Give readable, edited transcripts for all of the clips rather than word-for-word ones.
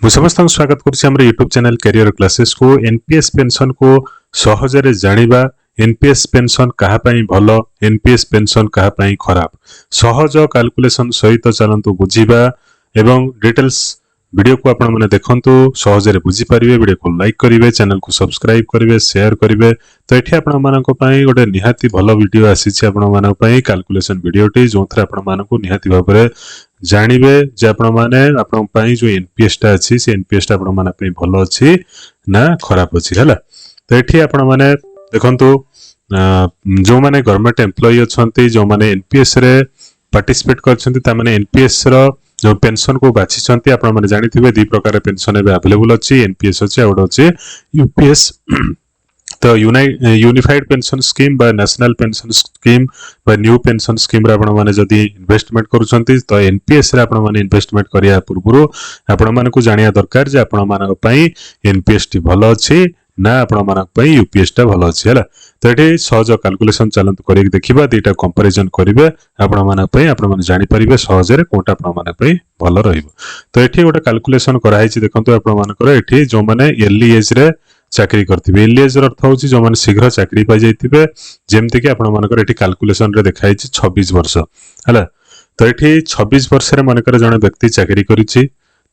ମୁଁ ସମସ୍ତଙ୍କୁ ସ୍ୱାଗତ କରୁଛି ଆମର ୟୁଟ୍ୟୁବ ଚ୍ୟାନେଲ କ୍ୟାରିୟର କ୍ଲାसेସ୍ को एनपीएस पेंशन को सहजरे जानिबा एनपीएस पेंशन कहा पई भलो एनपीएस पेंशन कहा पई खराब सहज कैलकुलेशन सहित चलंतु बुझिबा एवं डिटेल्स वीडियो को आपण माने देखंतु सहजरे बुझी परिबे वीडियो को लाइक करिवे चैनल को सब्सक्राइब करिवे शेयर करिवे तो एठी आपण मानक पई गोटे निहाती भलो वीडियो आसीछि आपण मानक पई कैलकुलेशन वीडियोटी जोथरे आपण मानक निहाती भाबरे जानिबे जे आपण माने आपण पई जो एनपीएस टा अछि से एनपीएस टा आपण माने पई भलो अछि ना खराब अछि हला तो एठी आपण माने देखंतु जो माने गवर्नमेंट एम्प्लॉय अछंती जो माने एनपीएस रे पार्टिसिपेट करछंती ता माने एनपीएस रो जो पेंशन को बाछि छंती आपण माने जानिथिबे दी प्रकार पेंशन एबे अवेलेबल अछि एनपीएस अछि आउड अछि यूपीएस तो यूनिफाइड पेंशन स्कीम बा नेशनल पेंशन स्कीम बा न्यू पेंशन स्कीम रे आपण माने जदी इन्वेस्टमेंट करूछंती तो एनपीएस रे आपण माने इन्वेस्टमेंट करिया पूर्वरु आपण माने को जानिया दरकार जे आपण माने पई एनपीएस टी भलो अछि ना आपण माने पई यूपीएस टा भलो अछि हला तो एठी सहज कैलकुलेशन चलंत करि देखिबा दीटा कंपैरिजन करिवे आपण माने पई आपण माने जानि परिबे सहजरे कोटा आपण माने पई भलो रहिबो तो एठी गोटे कैलकुलेशन कराई छि देखंतु आपण मानकर एठी जो माने अर्ली एज रे चाकरी करथिबे अर्ली एज अर्थ होछि जो माने शीघ्र चाकरी पाइ जाइथिबे जेमति कि आपण मानकर एठी कैलकुलेशन रे देखाइ छि 26 वर्ष हला तो एठी 26 वर्ष रे मानकर जने व्यक्ति चाकरी करिछि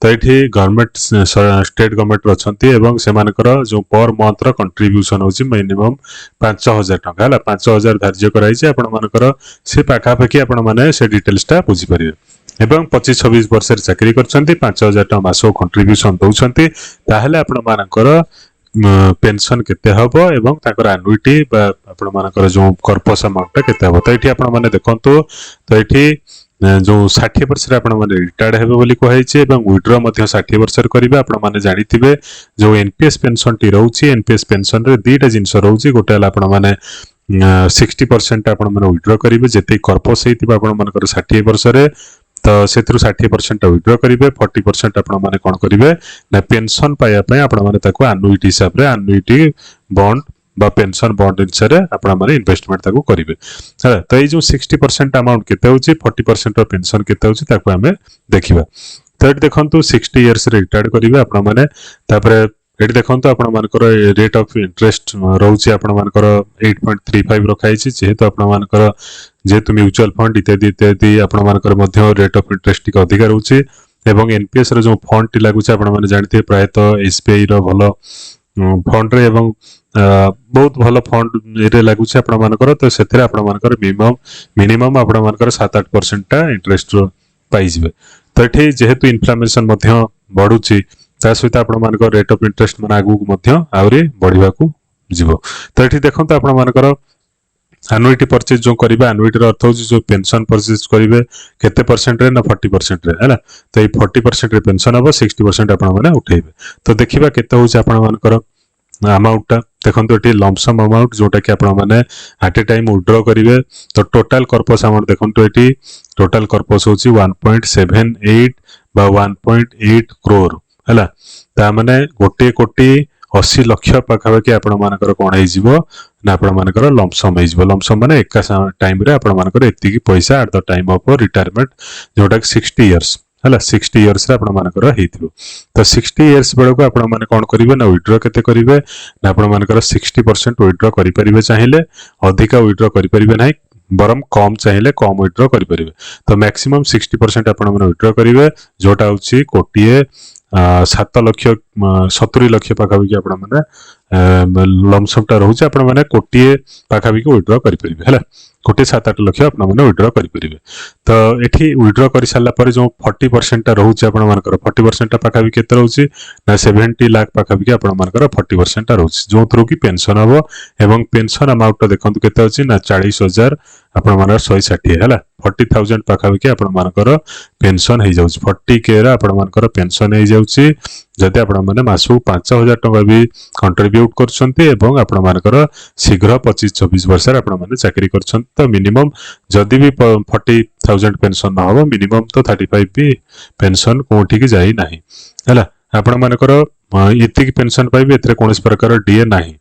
तो ये गवर्नमेंट स्टेट गवर्नमेंट अच्छी एवं से जो पर मंथ रो कंट्रीब्यूशन होची मिनिमम 5000 टका हला 5000 धार्य कराई आपण मानकर से पाखापाखि आपण माने से डिटेल्स टा बुझी परिबे एवं 25-26 वर्ष रे चाकरी करछंती 5000 टका मासो कंट्रीब्यूशन दउछंती ताहले आपण मानकर पेंशन केते हबो एवं ताकर एनुइटी बा आपण मानकर जो कर्पस अमाउंट केते हबो तो एठी आपण माने देखंतु तो एठी जो 60 वर्ष रे आपण माने रिटायर्ड हेबे बोली कहै छै एवं विड्रॉ मध्ये 60 वर्ष रे करिवे आपण माने जानिथिबे जो एनपीएस पेंशन टी रहउछि एनपीएस पेंशन रे दीटा जिंस रहउछि गोटे हला आपण माने 60% आपण माने विड्रॉ करिवे जेते कर्पस हेतिबा आपण मानकर 60 वर्ष रे तो सेथरु 60% विड्रॉ करिवे 40% आपण माने कोन करिवे ना पेंशन पाया पय आपण माने ताको एनुइटी हिसाब रे एनुइटी बॉन्ड बा पेंशन बॉन्ड अनुसार आपण माने इन्वेस्टमेंट ताको करिवे हला तो ए जो 60% अमाउंट केते होची 40% पेंशन केते होची ताको हमें देखिबा तो एट देखंतु 60 इयर्स रे रिटायर्ड करिवे आपण माने तापरे एट देखंतु आपण मानकर रेट ऑफ इंटरेस्ट रहउची आपण मानकर 8.35 रखाई छि जेहेतु आपण मानकर जेहेतु म्यूचुअल फंड इत्यादि इत्यादि आपण मानकर मध्य रेट ऑफ इंटरेस्ट टिक अधिक रहउची एवं एनपीएस रे जो फंड टी लागुची आपण माने जानते प्रायतः एसबीआई रो भलो फंड रे एवं बहुत भलो फंड रे लागुची आपण मानकर तो सेथरे आपण मानकर मिनिमम आपण मानकर 7-8% टा इंटरेस्ट पाइ जिवे तो एठी जेहेतु इन्फ्लेशन मध्य बढ़ुची ता सहित आपण मानकर रेट ऑफ इंटरेस्ट मन आगु मध्य आउरी बढ़िबा को जिवो तो एठी देखंत आपण मानकर एनुइटी परचेज जो करिबा एनुइटी रो अर्थ हो जो पेंशन परचेज करिवे केते परसेंट रे ना 40% रे हैला तो ए 40% रे पेंशन हबो 60% आपण माने उठेइबे तो देखिबा केते होची आपण मानकर अमाउंट टा देखंतु एठी लमसम अमाउंट जोटा कि आपण माने एट ए टाइम विथड्रॉ करिवे तो टोटल कर्पस अमाउंट देखंतु एठी टोटल कर्पस होची 1.78 बा 1.8 करोड़ हैला ता माने 1 कोटी 80 लाख पाखापाखि आपण मानकर कोन हे जिवो ना आपण मानकर लमसम हे जिवो लमसम माने एका टाइम रे आपण मानकर एति की पैसा at the time of retirement जोटा 60 इयर्स हला 60 इयर्स रे आपण मानकर हेतिबो तो 60 इयर्स बेले को आपण माने कोन करिवे ना विथड्रॉ केते करिवे ना आपण मानकर 60% विथड्रॉ करि परिबे चाहिए अधिका विथड्रॉ करि परिबे नाही बरम कम चाहिए कम विथड्रॉ करि परिबे तो मैक्सिमम 60% आपण माने विथड्रॉ करिवे जोटा होची कोटिए 7 लाख 70 लाख पाखापाखि आपण माने लमसम टा रहउची आपण माने कोटिए पाखापाखि विथड्रॉ करि परिबे हला कोटे 7-8 लाख आपण माने विथड्रॉ करि परिबे तो एठी विथड्रॉ करि साला पर जो 40% टा रहउची आपण मानकर 40% टा पाखापाखि केते रहउची ना 70 लाख पाखापाखि आपण मानकर 40% टा रहउची जो थ्रू की पेंशन हबो एवं पेंशन अमाउंट देखंतु केते अछि ना 40000 आपण मानकर 160 हला 40000 पाखापाखि आपण मानकर पेंशन हे जाउची 40k रा आपण मानकर पेंशन हे जाउची जदि आपण माने मासु 5000 टका भी कंट्रीब्यूट करछंती एवं आपण मानकर शीघ्र 25-26 वर्ष रे आपण माने चाकरी करछंती तो मिनिमम जदि भी 40000 पेंशन न हो मिनिमम तो 35 भी पेंशन कोठी की जाई नाही हला आपण मानकर इति पेंशन पाइबे एतरे कोनस प्रकार डीए नाही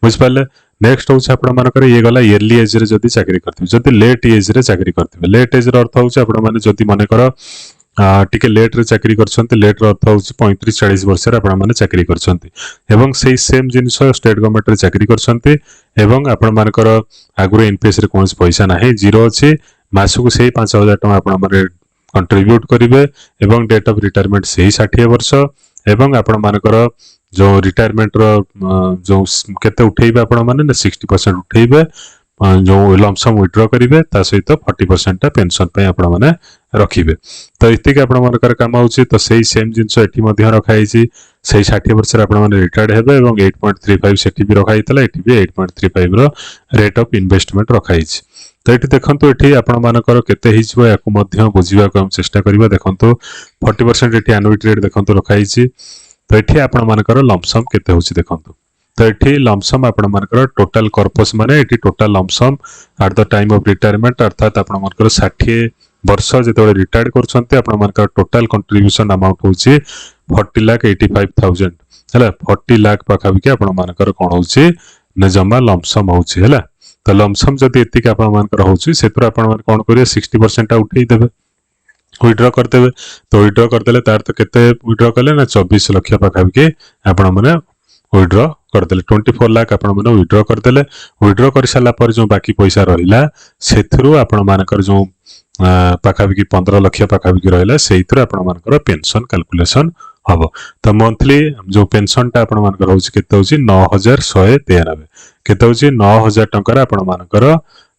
बुझ पाले नेक्स्ट होछ आपण मानकर ये गला इयरली एज रे जदि चाकरी करथिबे जदि लेट एज रे चाकरी करथिबे लेट एज रे अर्थ होछ आपण माने जदि माने कर टिके लेट रे चाकरी करछन्ते लेट रो अर्थ होछि 35-40 वर्ष रे आपण माने चाकरी करछन्ते एवं सेही सेम जिंस स्टेट गवर्नमेंट रे चाकरी करछन्ते एवं आपण मानकर आगुरे एनपीएस रे कोनस पैसा नाही जीरो अछि मासु को सेही 5000 टका आपण माने कंट्रीब्यूट करिवे एवं डेट ऑफ रिटायरमेंट सेही 60 वर्ष एवं आपण मानकर जो रिटायरमेंट रो जो केते उठेइबे आपण माने 60% उठेइबे जो लमसम विथड्रॉ करिवे ता सहित 40% टा पेंशन पे आपण माने रखिबे तो इतिक आपण मानकर काम होछि तो सेही सेम जिंस एठी मध्य रखाई छि सेही 60 वर्ष रे आपण माने रिटायर्ड हेबे एवं 8.35 सेठी भी रखाई तला एठी भी 8.35 रो रेट ऑफ इन्वेस्टमेंट रखाई छि तो एठी देखंतु एठी आपण मानकर केते हिजबो याकु मध्य बुझिबा को हम चेष्टा करिबा देखंतु 40% एठी एनुइटी रेट देखंतु रखाई छि तो एठी आपण मानकर लमसम केते होछि देखंतु तो एठी लमसम आपण मानकर टोटल कॉर्पस माने एठी total lump sum at the time of retirement अर्थात आपण मानकर 60 वर्ष जेतेबे रिटायर्ड करछन्ते आपण मानकर टोटल कंट्रीब्यूशन अमाउंट होछि 40,85,000 हला 40 लाख पाखाबी आपण मानकर कोन होछि न जमा लमसम होछि हला तो लमसम जदि एतिक आपण मानकर होछि सेतर आपण मान कोन करियो 60% उठेई देबे विड्रॉ करदेबे तो विड्रॉ करदेले तार तो केते विड्रॉ कले ना 24 लाख पाखाबी आपण माने विड्रॉ करदेले 24 लाख आपण माने विड्रॉ करदेले विड्रॉ कर साला पर जो बाकी पैसा रहिला सेथरु आपण मानकर जो पाखाबी 15 लाख पाखाबी रहिला सेइथरु आपण मानकर पेंशन कैलकुलेशन हबो तो मंथली जो पेंशन टा आपण मानकर होछि केते होछि 9193 केते होछि 9000 टका आपण मानकर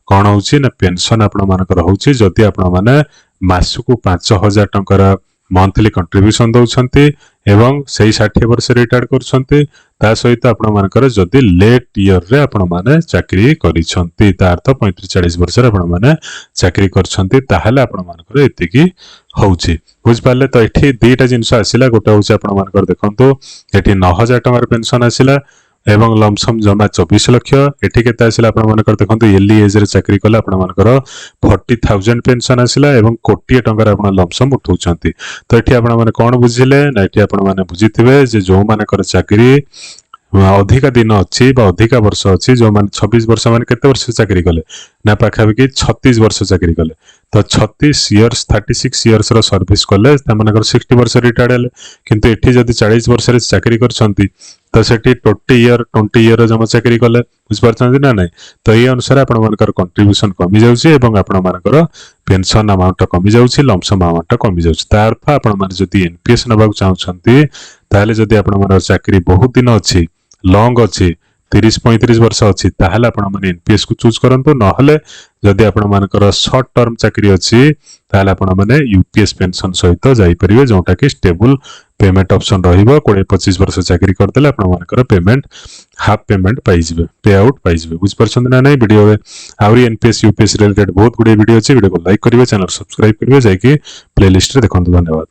कोन होछि ना पेंशन आपण मानकर होछि जति आपण माने मासुकु 5000 टका मंथली कंट्रीब्यूशन दउछन्ते एवं सही 60 वर्ष रिटायर्ड करछन्ते ता सहित आपण मानकर जदि लेट ईयर रे आपण माने चाकरी करिछन्ते ता अर्थ 35-40 वर्ष रे आपण माने चाकरी करछन्ते ताहाले आपण मानकर एतिकी होउछि बुझ पाले तो एठी दुईटा जिंस आसिला गोटा होउछि आपण मानकर देखंतु एठी 9000 टका पेंशन आसिला एवं लमसम जमा 24 लाख एठी केते आसिला आपण मानकर देखंतु एली एज रे चाकरी कला आपण मानकर 40,000 पेंशन आसिला एवं कोटी टका आपण लमसम उठौछन्ती तो एठी आपण माने कोन बुझिले ना एठी आपण माने बुझिथिबे जे जो मानकर चाकरी अधिका दिन अच्छी अधिका वर्ष अच्छी जो मान 26 वर्ष मान केते वर्ष चाकरी कले ना पाखाबी 36 वर्ष चाकरी कले तो 36 इयर्स 36 इयर्स रो सर्विस कले तमनकर 60 वर्ष रिटायर्ड हले किंतु एठी जदी 40 वर्ष रे चाकरी करछंती तो सेठी 20 इयर जमा चाकरी कले बुझ परछंती ना नै तो ए अनुसार आपण मानकर कंट्रीब्यूशन कमी जाउची एवं आपण मानकर पेंशन अमाउंट कमी जाउची लमसम अमाउंट कमी जाउची तार अर्थ आपण मान जदी एनपीएस नबाक चाहछंती ताले जदी आपण मानकर चाकरी बहुत दिन अछि लॉन्ग अच्छी 30-35 वर्ष अच्छी ताहले आपण माने एनपीएस को चूज करंतु नहले जदी आपण मानकर शॉर्ट टर्म चाकरी अच्छी ताहले आपण माने यूपीएस पेंशन सहित जाई परिबे जोटा कि स्टेबल पेमेंट ऑप्शन रहिबो 20-25 वर्ष चाकरी करदेले आपण मानकर पेमेंट हाफ पेमेंट पाई जिवे पे आउट पाई जिवे बुझ परछन ना नै वीडियो रे आउरी एनपीएस यूपीएस रिलेटेड बहुत गुडे वीडियो अछि वीडियो को लाइक करिवे चैनल सब्सक्राइब करिवे जाई कि प्लेलिस्ट रे देखंतु धन्यवाद।